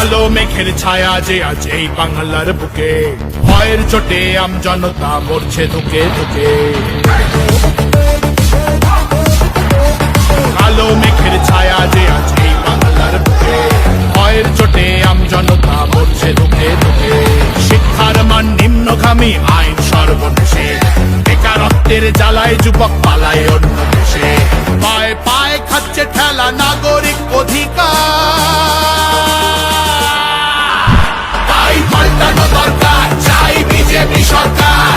কালো মেঘের ছায়া যে আজ এই বাংলার বুকে, ভয়ের চোটে আমজনতা মরছে ধুকে ধুকে। কালো মেঘের ছায়া যে আজ এই বাংলার বুকে, ভয়ের চোটে আমজনতা মরছে ধুকে ধুকে। শিক্ষার মান নিম্নগামী, আইন সর্বনেশে, বেকারত্বের জ্বালায় যুবক পালায় অন্য দেশে। পায়ে পায়ে খাচ্ছে ঠেলা নাগরিক অধিকার, তাই পাল্টানো দরকার, চাই বিজেপি সরকার।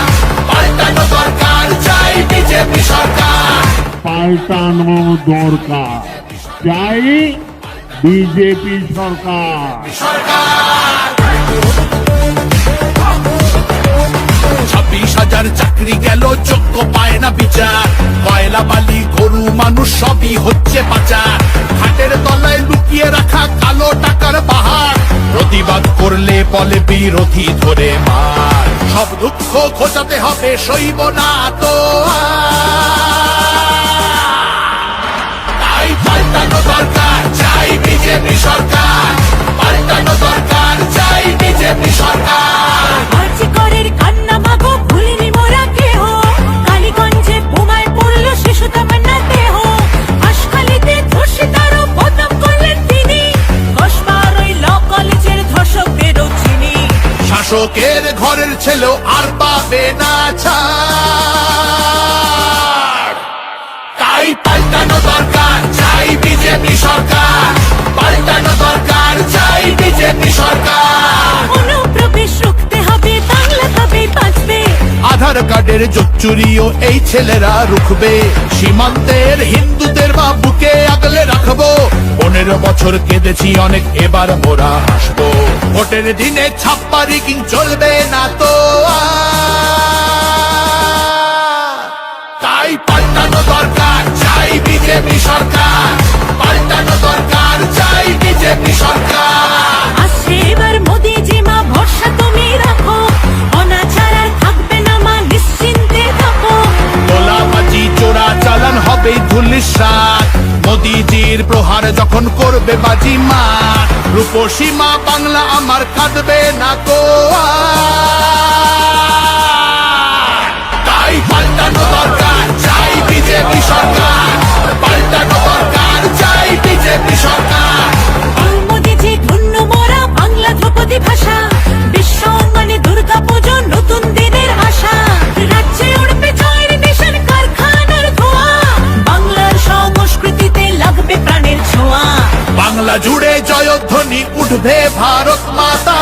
পাল্টানো দরকার, চাই বিজেপি সরকার। পাল্টানো দরকার, চাই বিজেপি সরকার। 26,000 চাকরি গেল, যোগ্য পায় না বিচার। কয়লা বালি গরু মানুষ সবই হচ্ছে পাচার। হাটের তলায় লুকিয়ে রাখা কালো টাকার পাহাড়, প্রতিবাদ করলে বলে বিরোধী ধরে মার। সব দুঃখ খোঁচাতে হবে, সইব না তো তাই পাল্টানো দরকার, চাই বিজেপি সরকার। পাল্টানো দরকার, চাই বিজেপি সরকার। আর্যিকরের কান্না মাগো ভুলিনি মোরা কেহ, কালীগঞ্জে বোমায় পড়ল শিশু তামান্না দেহ। হাসখালিতে ধর্ষিতারও বদনাম করলেন তিনি, কসবার ওই ল কলেজের ধর্ষকদেরও চিনি। শাসকের ঘরের ছেলেও আর পাবে না ছাড়, তাই পাল্টানো দরকার, চাই বিজেপি সরকার। পাল্টানো দরকার, চাই বিজেপি সরকার। অনুপ্রবেশ রুখতে হবে, বাংলা তবেই বাঁচবে। আধার কার্ডের যোগ চুরিও এই ছেলেরা রুখবে। সীমান্তের হিন্দুদের বা বুকে আগলে রাখবো। 15 বছর কেঁদেছি অনেক, এবার মোরা হাসবো। ভোটের দিনে ছাপ্পা রিগিং চলবে না তো তাই পাল্টানো দরকার, চাই বিজেপি সরকার। পাল্টানো দরকার, চাই বিজেপি সরকার। আসছে এবার মোদিজি মা, ভরসা তুমি রাখো। অনাচার আর থাকবে না মা, নিশ্চিন্তে থাকো। তোলাবাজি চোরা চালান হবে ধুলিসাৎ, মোদিজির প্রহার যখন করবে বাজি মা। রূপসী মা বাংলা আমার কাঁদবে না তো তাই পাল্টানো দরকার, চাই বিজেপি সরকার। পাল্টানো দরকার, চাই বিজেপি সরকার। মোদিজি ধন্য মোরা, বাংলা ধ্রুপদী ভাষা। বিশ্ব অঙ্গনে দুর্গা পুজো, নতুন দিনের আশা। রাজ্যে উড়বে জয়ের নিশান, কারখানার ধোঁয়া। বাংলার সংস্কৃতিতে লাগবে প্রাণের ছোঁয়া। বাংলা জুড়ে জয়ধ্বনি উঠবে ভারত মাতা।